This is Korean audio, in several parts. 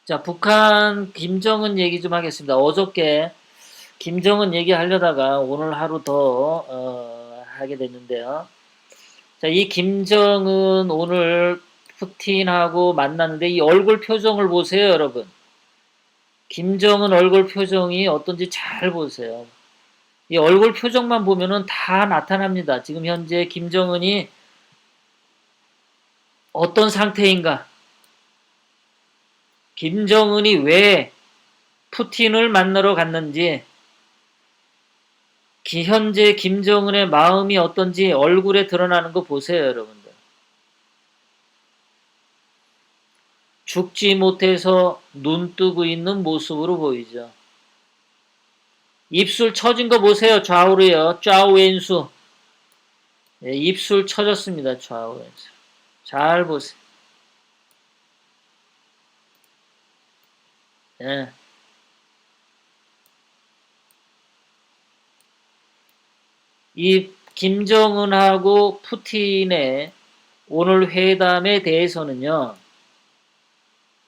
자, 북한 김정은 얘기 좀 하겠습니다. 어저께 김정은 얘기하려다가 오늘 하루 더 하게 됐는데요. 자, 이 김정은 오늘 푸틴하고 만났는데 이 얼굴 표정을 보세요, 여러분. 김정은 얼굴 표정이 어떤지 잘 보세요. 이 얼굴 표정만 보면은 다 나타납니다. 지금 현재 김정은이 어떤 상태인가? 김정은이 왜 푸틴을 만나러 갔는지, 현재 김정은의 마음이 어떤지 얼굴에 드러나는 거 보세요, 여러분들. 죽지 못해서 눈 뜨고 있는 모습으로 보이죠. 입술 처진 거 보세요, 좌우로요. 좌우왼수. 예, 입술 처졌습니다, 좌우왼수. 잘 보세요. 예. 이 김정은하고 푸틴의 오늘 회담에 대해서는요,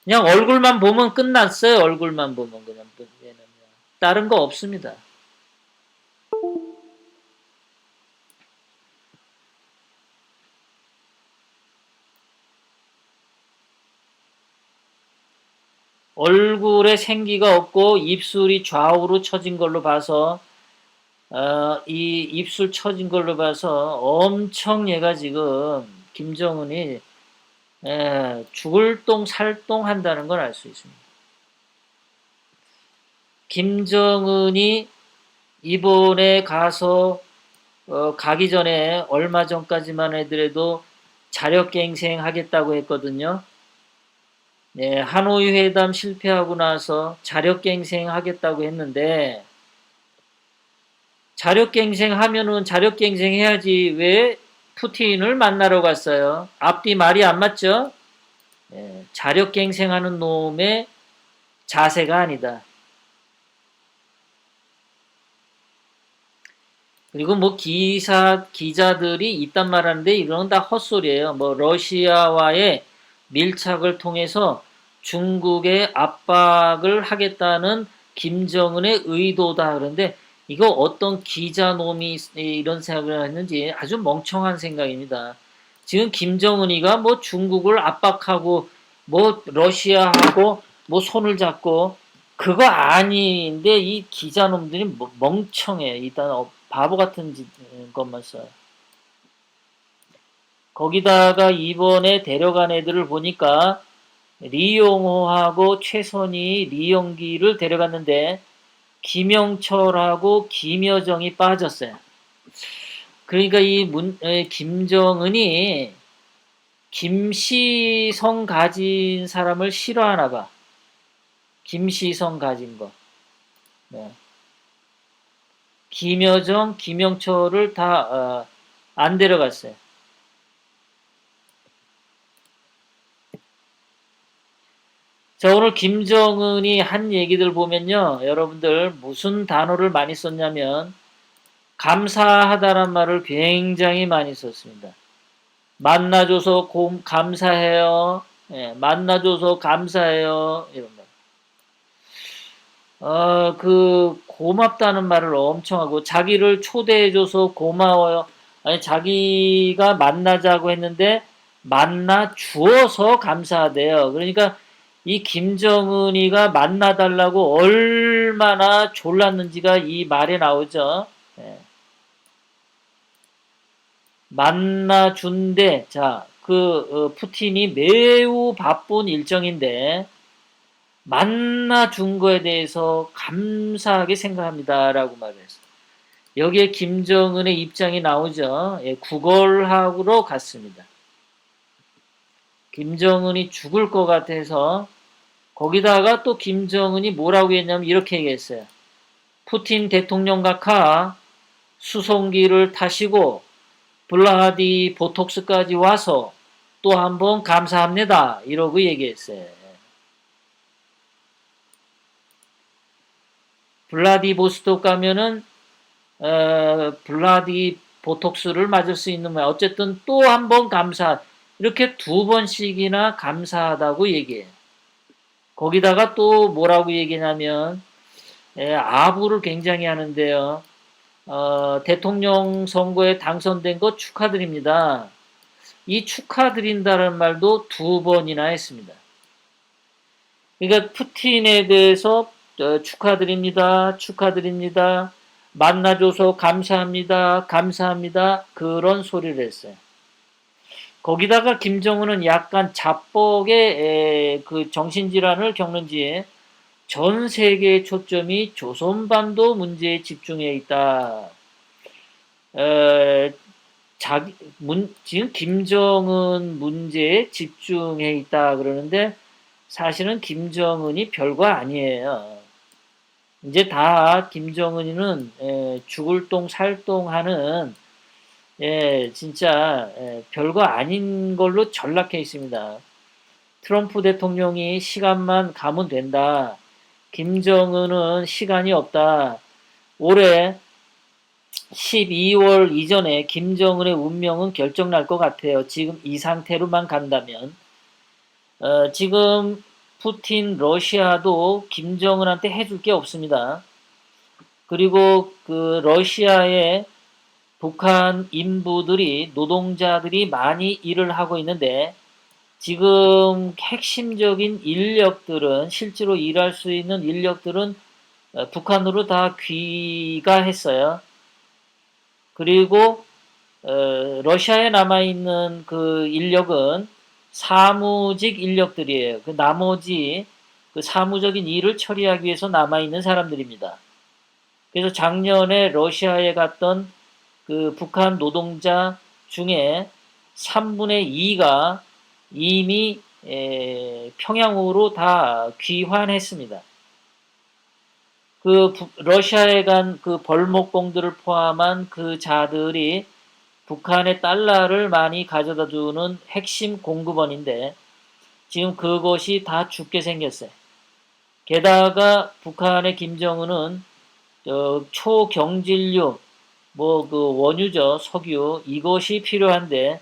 그냥 얼굴만 보면 끝났어요. 얼굴만 보면 그냥 다른 거 없습니다. 얼굴에 생기가 없고 입술이 좌우로 처진 걸로 봐서 이 입술 처진 걸로 봐서 엄청 얘가 지금 김정은이 죽을 똥 살똥 한다는 걸 알 수 있습니다. 김정은이 이번에 가서 가기 전에 얼마 전까지만 해더라도 자력갱생 하겠다고 했거든요. 네, 하노이 회담 실패하고 나서 자력갱생 하겠다고 했는데 자력갱생 하면은 자력갱생 해야지 왜 푸틴을 만나러 갔어요? 앞뒤 말이 안 맞죠? 네, 자력갱생하는 놈의 자세가 아니다. 그리고 뭐 기자들이 이딴 말 하는데 이런 다 헛소리예요. 뭐 러시아와의 밀착을 통해서 중국에 압박을 하겠다는 김정은의 의도다. 그런데 이거 어떤 기자놈이 이런 생각을 했는지 아주 멍청한 생각입니다. 지금 김정은이가 뭐 중국을 압박하고 뭐 러시아하고 뭐 손을 잡고 그거 아닌데 이 기자놈들이 멍청해. 일단 바보 같은 것만 써요. 거기다가 이번에 데려간 애들을 보니까 리용호하고 최선희, 리영기를 데려갔는데 김영철하고 김여정이 빠졌어요. 그러니까 김정은이 김시성 가진 사람을 싫어하나 봐. 김시성 가진 거. 네. 김여정, 김영철을 다 안 데려갔어요. 자, 오늘 김정은이 한 얘기들 보면요. 여러분들 무슨 단어를 많이 썼냐면 감사하다란 말을 굉장히 많이 썼습니다. 만나줘서 감사해요. 예, 만나줘서 감사해요. 이런 말. 고맙다는 말을 엄청 하고 자기를 초대해줘서 고마워요. 아니, 자기가 만나자고 했는데 만나 주어서 감사하대요. 그러니까 이 김정은이가 만나달라고 얼마나 졸랐는지가 이 말에 나오죠. 예. 만나준대. 자, 푸틴이 매우 바쁜 일정인데 만나준 거에 대해서 감사하게 생각합니다라고 말했어요. 여기에 김정은의 입장이 나오죠. 예, 구걸하러 갔습니다. 김정은이 죽을 것 같아서 거기다가 또 김정은이 뭐라고 했냐면 이렇게 얘기했어요. 푸틴 대통령 각하 수송기를 타시고 블라디보톡스까지 와서 또 한번 감사합니다. 이러고 얘기했어요. 블라디보스톡 가면은 블라디보톡스를 맞을 수 있는 거야. 어쨌든 또 한번 감사. 이렇게 두 번씩이나 감사하다고 얘기해요. 거기다가 또 뭐라고 얘기냐면 아부를 굉장히 하는데요. 대통령 선거에 당선된 거 축하드립니다. 이 축하드린다는 말도 두 번이나 했습니다. 그러니까 푸틴에 대해서 축하드립니다. 축하드립니다. 만나줘서 감사합니다. 감사합니다. 그런 소리를 했어요. 거기다가 김정은은 약간 자뻑의 그 정신질환을 겪는지 전 세계의 초점이 조선반도 문제에 집중해 있다. 에, 지금 김정은 문제에 집중해 있다 그러는데 사실은 김정은이 별거 아니에요. 이제 다 김정은이는 죽을 똥 살똥 하는 진짜 별거 아닌 걸로 전락해 있습니다. 트럼프 대통령이 시간만 가면 된다. 김정은은 시간이 없다. 올해 12월 이전에 김정은의 운명은 결정날 것 같아요. 지금 이 상태로만 간다면. 지금 푸틴 러시아도 김정은한테 해줄 게 없습니다. 그리고 그 러시아의 북한 인부들이 노동자들이 많이 일을 하고 있는데 지금 핵심적인 인력들은 실제로 일할 수 있는 인력들은 북한으로 다 귀가했어요. 그리고 러시아에 남아있는 그 인력은 사무직 인력들이에요. 그 나머지 그 사무적인 일을 처리하기 위해서 남아있는 사람들입니다. 그래서 작년에 러시아에 갔던 그 북한 노동자 중에 3분의 2가 이미 평양으로 다 귀환했습니다. 그 러시아에 간 그 벌목공들을 포함한 그 자들이 북한의 달러를 많이 가져다 주는 핵심 공급원인데 지금 그것이 다 죽게 생겼어요. 게다가 북한의 김정은은 초경질류 뭐 그 원유죠, 석유 이것이 필요한데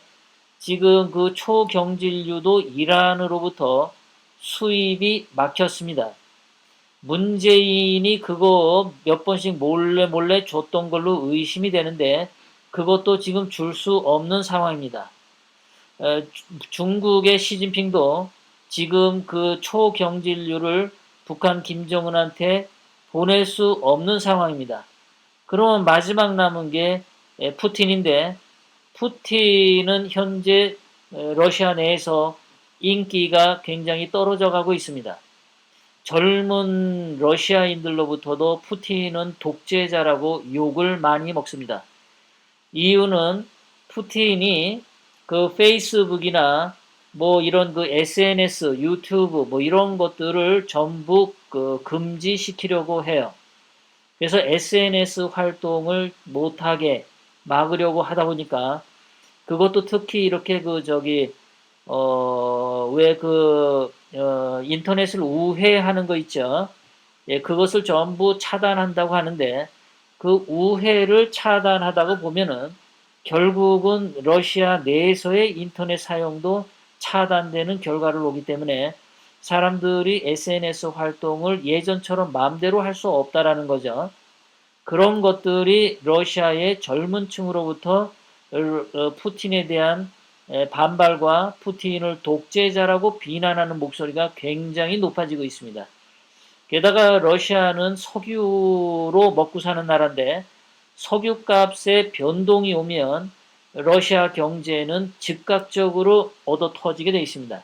지금 그 초경질류도 이란으로부터 수입이 막혔습니다. 문재인이 그거 몇 번씩 몰래 줬던 걸로 의심이 되는데 그것도 지금 줄 수 없는 상황입니다. 중국의 시진핑도 지금 그 초경질류를 북한 김정은한테 보낼 수 없는 상황입니다. 그러면 마지막 남은 게 푸틴인데 푸틴은 현재 러시아 내에서 인기가 굉장히 떨어져 가고 있습니다. 젊은 러시아인들로부터도 푸틴은 독재자라고 욕을 많이 먹습니다. 이유는 푸틴이 그 페이스북이나 뭐 이런 그 SNS, 유튜브 뭐 이런 것들을 전부 그 금지시키려고 해요. 그래서 SNS 활동을 못하게 막으려고 하다 보니까 그것도 특히 이렇게 그 저기 왜 그 인터넷을 우회하는 거 있죠. 예, 그것을 전부 차단한다고 하는데 그 우회를 차단하다가 보면은 결국은 러시아 내에서의 인터넷 사용도 차단되는 결과를 오기 때문에 사람들이 SNS 활동을 예전처럼 마음대로 할 수 없다라는 거죠. 그런 것들이 러시아의 젊은 층으로부터 푸틴에 대한 반발과 푸틴을 독재자라고 비난하는 목소리가 굉장히 높아지고 있습니다. 게다가 러시아는 석유로 먹고 사는 나라인데 석유값에 변동이 오면 러시아 경제는 즉각적으로 얻어 터지게 되어 있습니다.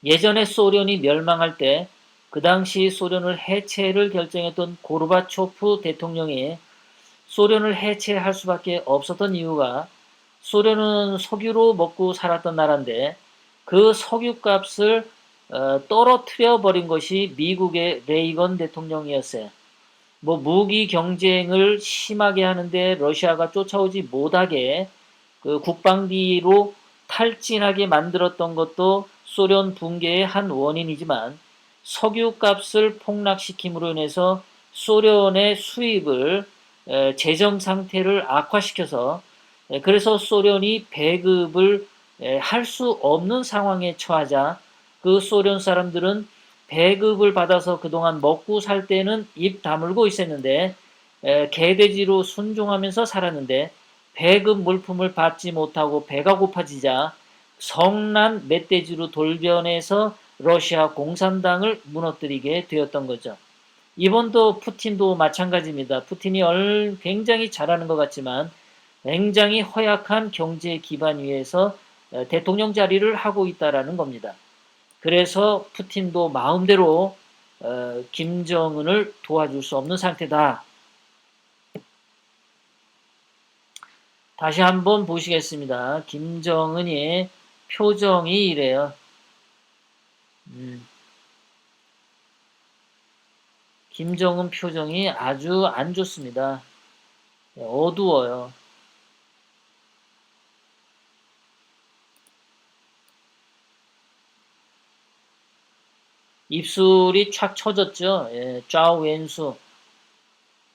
예전에 소련이 멸망할 때 그 당시 소련을 해체를 결정했던 고르바초프 대통령이 소련을 해체할 수밖에 없었던 이유가 소련은 석유로 먹고 살았던 나라인데 그 석유값을 떨어뜨려 버린 것이 미국의 레이건 대통령이었어요. 뭐 무기 경쟁을 심하게 하는데 러시아가 쫓아오지 못하게 그 국방비로 탈진하게 만들었던 것도 소련 붕괴의 한 원인이지만 석유값을 폭락시킴으로 인해서 소련의 수입을 재정 상태를 악화시켜서 그래서 소련이 배급을 할 수 없는 상황에 처하자 그 소련 사람들은 배급을 받아서 그동안 먹고 살 때는 입 다물고 있었는데 개돼지로 순종하면서 살았는데 배급 물품을 받지 못하고 배가 고파지자 성난 멧돼지로 돌변해서 러시아 공산당을 무너뜨리게 되었던 거죠. 이번도 푸틴도 마찬가지입니다. 푸틴이 굉장히 잘하는 것 같지만 굉장히 허약한 경제 기반 위에서 대통령 자리를 하고 있다라는 겁니다. 그래서 푸틴도 마음대로 김정은을 도와줄 수 없는 상태다. 다시 한번 보시겠습니다. 김정은이 표정이 이래요. 김정은 표정이 아주 안 좋습니다. 어두워요. 입술이 촥 처졌죠. 예, 좌우 왼수.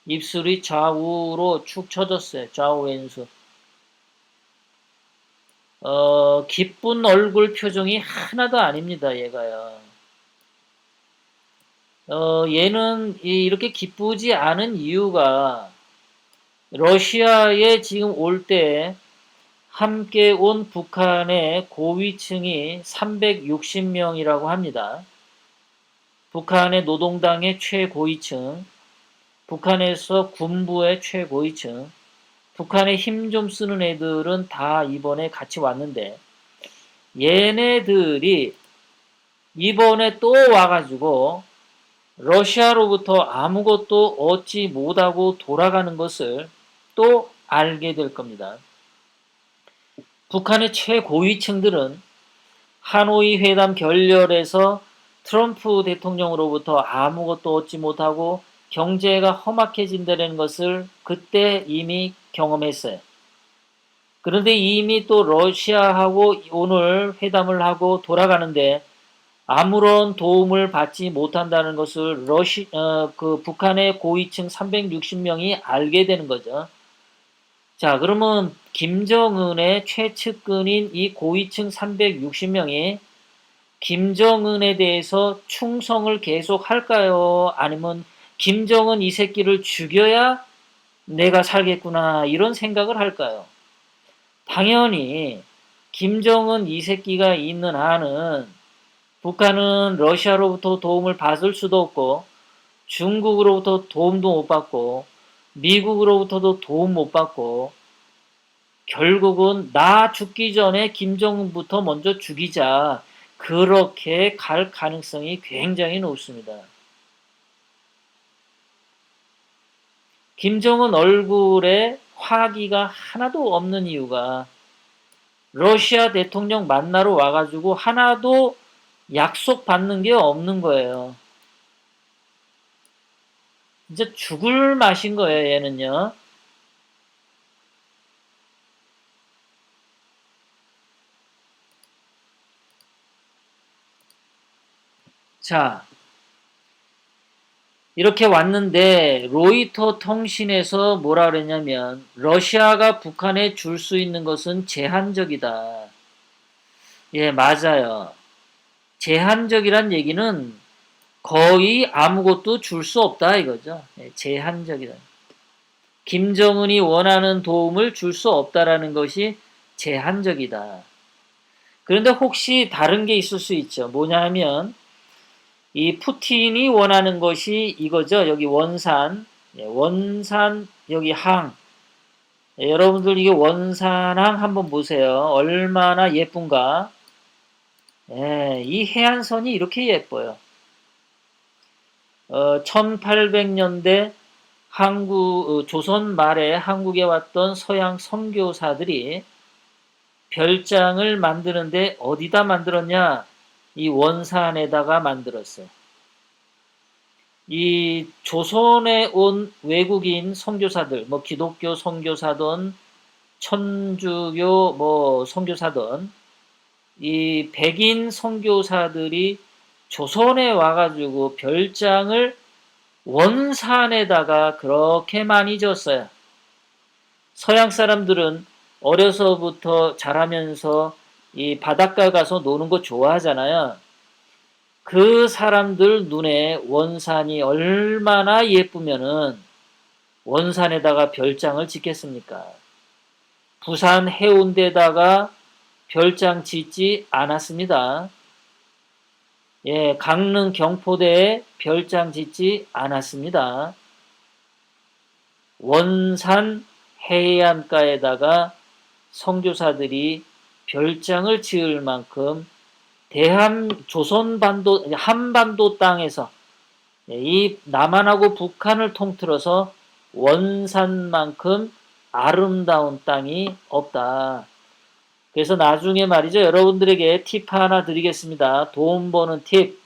입술이 좌우로 축 처졌어요. 좌우 왼수. 기쁜 얼굴 표정이 하나도 아닙니다. 얘가요. 얘는 이렇게 기쁘지 않은 이유가 러시아에 지금 올 때 함께 온 북한의 고위층이 360명이라고 합니다. 북한의 노동당의 최고위층, 북한에서 군부의 최고위층, 북한에 힘 좀 쓰는 애들은 다 이번에 같이 왔는데 얘네들이 이번에 또 와가지고 러시아로부터 아무것도 얻지 못하고 돌아가는 것을 또 알게 될 겁니다. 북한의 최고위층들은 하노이 회담 결렬에서 트럼프 대통령으로부터 아무것도 얻지 못하고 경제가 험악해진다는 것을 그때 이미 경험했어요. 그런데 이미 또 러시아하고 오늘 회담을 하고 돌아가는데 아무런 도움을 받지 못한다는 것을 북한의 고위층 360명이 알게 되는 거죠. 자, 그러면 김정은의 최측근인 이 고위층 360명이 김정은에 대해서 충성을 계속 할까요? 아니면 김정은 이 새끼를 죽여야 내가 살겠구나 이런 생각을 할까요? 당연히 김정은 이 새끼가 있는 한은 북한은 러시아로부터 도움을 받을 수도 없고 중국으로부터 도움도 못 받고 미국으로부터도 도움 못 받고 결국은 나 죽기 전에 김정은부터 먼저 죽이자 그렇게 갈 가능성이 굉장히 높습니다. 김정은 얼굴에 화기가 하나도 없는 이유가 러시아 대통령 만나러 와가지고 하나도 약속받는 게 없는 거예요. 진짜 죽을 맛인 거예요, 얘는요. 자, 이렇게 왔는데 로이터 통신에서 뭐라 그랬냐면 러시아가 북한에 줄 수 있는 것은 제한적이다. 예, 맞아요. 제한적이란 얘기는 거의 아무것도 줄 수 없다 이거죠. 예, 제한적이다. 김정은이 원하는 도움을 줄 수 없다라는 것이 제한적이다. 그런데 혹시 다른 게 있을 수 있죠. 뭐냐 하면 이 푸틴이 원하는 것이 이거죠. 여기 원산, 원산 여기 항. 여러분들 이게 원산항 한번 보세요. 얼마나 예쁜가. 이 해안선이 이렇게 예뻐요. 1800년대 조선 말에 한국에 왔던 서양 선교사들이 별장을 만드는데 어디다 만들었냐? 이 원산에다가 만들었어요. 이 조선에 온 외국인 선교사들, 뭐 기독교 선교사든 천주교 뭐 선교사든 이 백인 선교사들이 조선에 와가지고 별장을 원산에다가 그렇게 많이 졌어요. 서양 사람들은 어려서부터 자라면서 이 바닷가 가서 노는 거 좋아하잖아요. 그 사람들 눈에 원산이 얼마나 예쁘면은 원산에다가 별장을 짓겠습니까? 부산 해운대에다가 별장 짓지 않았습니다. 예, 강릉 경포대에 별장 짓지 않았습니다. 원산 해안가에다가 선교사들이 별장을 지을 만큼 한반도 땅에서 이 남한하고 북한을 통틀어서 원산만큼 아름다운 땅이 없다. 그래서 나중에 말이죠. 여러분들에게 팁 하나 드리겠습니다. 돈 버는 팁.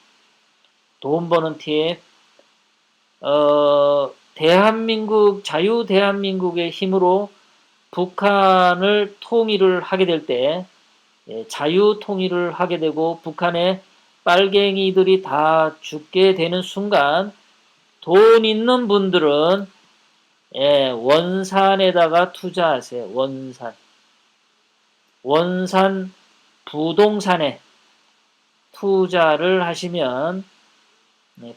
자유 대한민국의 힘으로 북한을 통일을 하게 될 때, 자유 통일을 하게 되고 북한의 빨갱이들이 다 죽게 되는 순간 돈 있는 분들은 원산에다가 투자하세요. 원산 부동산에 투자를 하시면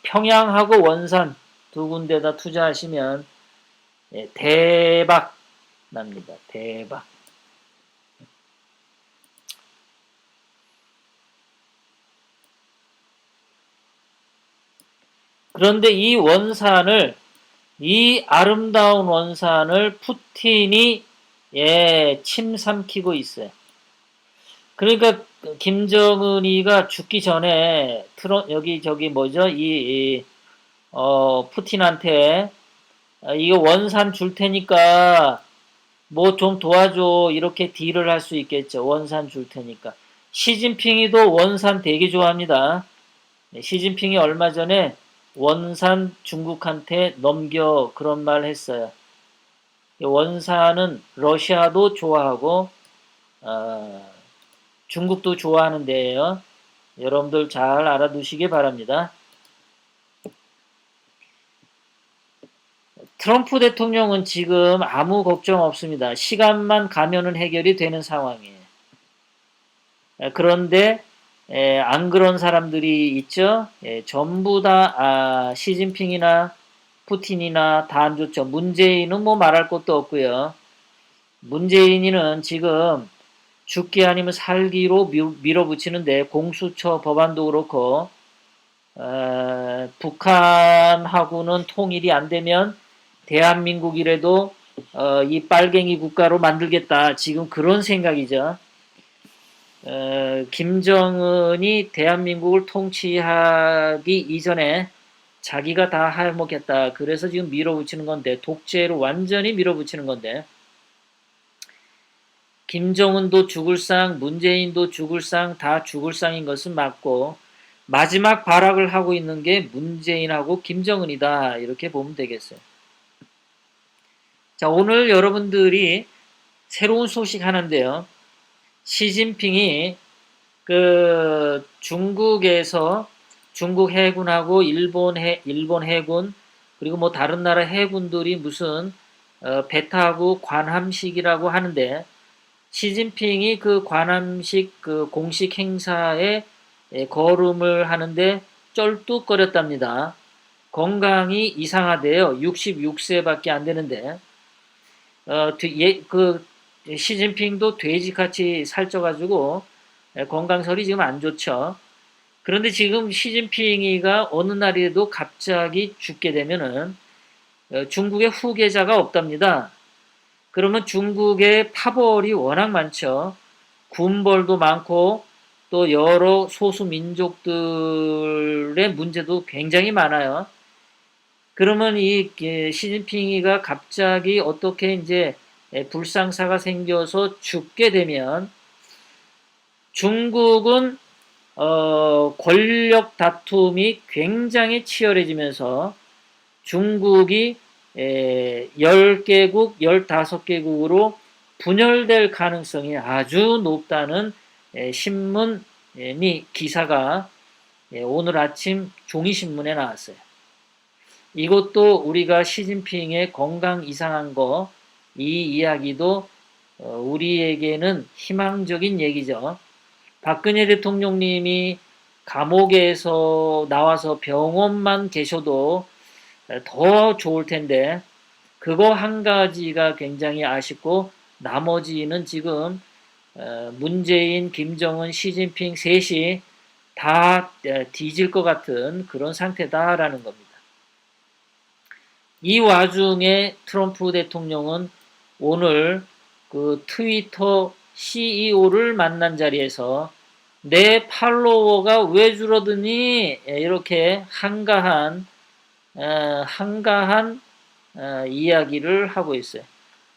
평양하고 원산 두 군데다 투자하시면 대박 납니다. 대박. 그런데 이 아름다운 원산을 푸틴이 침삼키고 있어요. 그러니까 김정은이가 죽기 전에 푸틴한테 이거 원산 줄 테니까 뭐 좀 도와줘 이렇게 딜을 할 수 있겠죠. 원산 줄 테니까. 시진핑이도 원산 되게 좋아합니다. 시진핑이 얼마 전에 원산 중국한테 넘겨 그런 말 했어요. 원산은 러시아도 좋아하고 중국도 좋아하는 데예요. 여러분들 잘 알아두시기 바랍니다. 트럼프 대통령은 지금 아무 걱정 없습니다. 시간만 가면은 해결이 되는 상황이에요. 그런데 안 그런 사람들이 있죠. 전부 다 시진핑이나 푸틴이나 다 안 좋죠. 문재인은 뭐 말할 것도 없고요. 문재인이는 지금 죽기 아니면 살기로 밀어붙이는데 공수처 법안도 그렇고 북한하고는 통일이 안 되면 대한민국이라도 이 빨갱이 국가로 만들겠다. 지금 그런 생각이죠. 김정은이 대한민국을 통치하기 이전에 자기가 다 해먹겠다. 그래서 지금 밀어붙이는 건데 독재로 완전히 밀어붙이는 건데 김정은도 죽을 상, 문재인도 죽을 상, 다 죽을 상인 것은 맞고 마지막 발악을 하고 있는 게 문재인하고 김정은이다. 이렇게 보면 되겠어요. 자, 오늘 여러분들이 새로운 소식 하나인데요. 시진핑이 그 중국에서 중국 해군하고 일본 해군 그리고 뭐 다른 나라 해군들이 무슨 배 타고 관함식이라고 하는데 시진핑이 그 관함식 그 공식 행사에 거름을 하는데 쩔뚝거렸답니다. 건강이 이상하대요. 66세밖에 안 되는데 시진핑도 돼지같이 살쪄가지고 건강설이 지금 안 좋죠. 그런데 지금 시진핑이가 어느 날이라도 갑자기 죽게 되면은 중국의 후계자가 없답니다. 그러면 중국의 파벌이 워낙 많죠. 군벌도 많고 또 여러 소수 민족들의 문제도 굉장히 많아요. 그러면 이 시진핑이가 갑자기 어떻게 이제 불상사가 생겨서 죽게 되면 중국은 권력 다툼이 굉장히 치열해지면서 중국이 10개국, 15개국으로 분열될 가능성이 아주 높다는 기사가 오늘 아침 종이신문에 나왔어요. 이것도 우리가 시진핑의 건강 이상한 이 이야기도 우리에게는 희망적인 얘기죠. 박근혜 대통령님이 감옥에서 나와서 병원만 계셔도 더 좋을 텐데 그거 한 가지가 굉장히 아쉽고 나머지는 지금 문재인, 김정은, 시진핑 셋이 다 뒤질 것 같은 그런 상태다라는 겁니다. 이 와중에 트럼프 대통령은 오늘 그 트위터 CEO를 만난 자리에서 내 팔로워가 왜 줄어드니? 이렇게 한가한 이야기를 하고 있어요.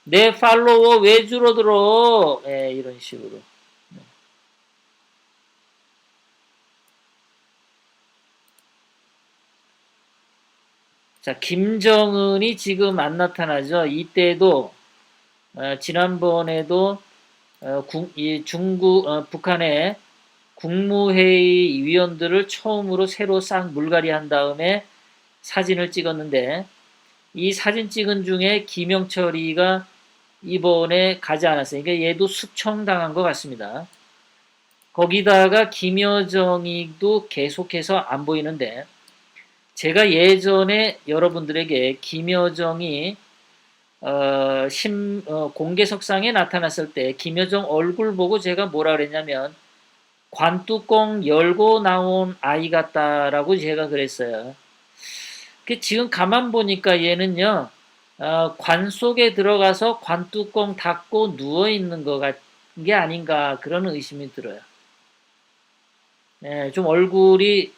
내 팔로워 왜 줄어들어? 이런 식으로. 자, 김정은이 지금 안 나타나죠. 이때도 지난번에도 북한의 국무회의 위원들을 처음으로 새로 싹 물갈이한 다음에 사진을 찍었는데 이 사진 찍은 중에 김영철이가 이번에 가지 않았어요. 그러니까 얘도 숙청당한 것 같습니다. 거기다가 김여정이도 계속해서 안 보이는데 제가 예전에 여러분들에게 김여정이 공개석상에 나타났을 때 김여정 얼굴 보고 제가 뭐라 그랬냐면 관뚜껑 열고 나온 아이 같다라고 제가 그랬어요. 지금 가만 보니까 얘는요, 관 속에 들어가서 관뚜껑 닫고 누워있는 것 같은 게 아닌가 그런 의심이 들어요. 좀 얼굴이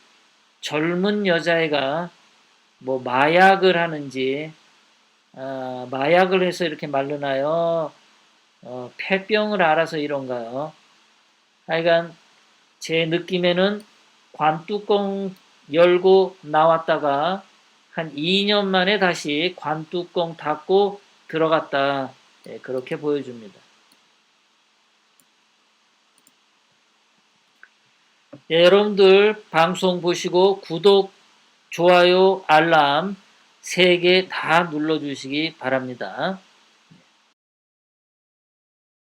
젊은 여자애가 뭐 마약을 하는지, 마약을 해서 이렇게 말르나요? 폐병을 앓아서 이런가요? 하여간 제 느낌에는 관뚜껑 열고 나왔다가 한 2년 만에 다시 관뚜껑 닫고 들어갔다. 그렇게 보여줍니다. 여러분들 방송 보시고 구독, 좋아요, 알람 3개 다 눌러주시기 바랍니다.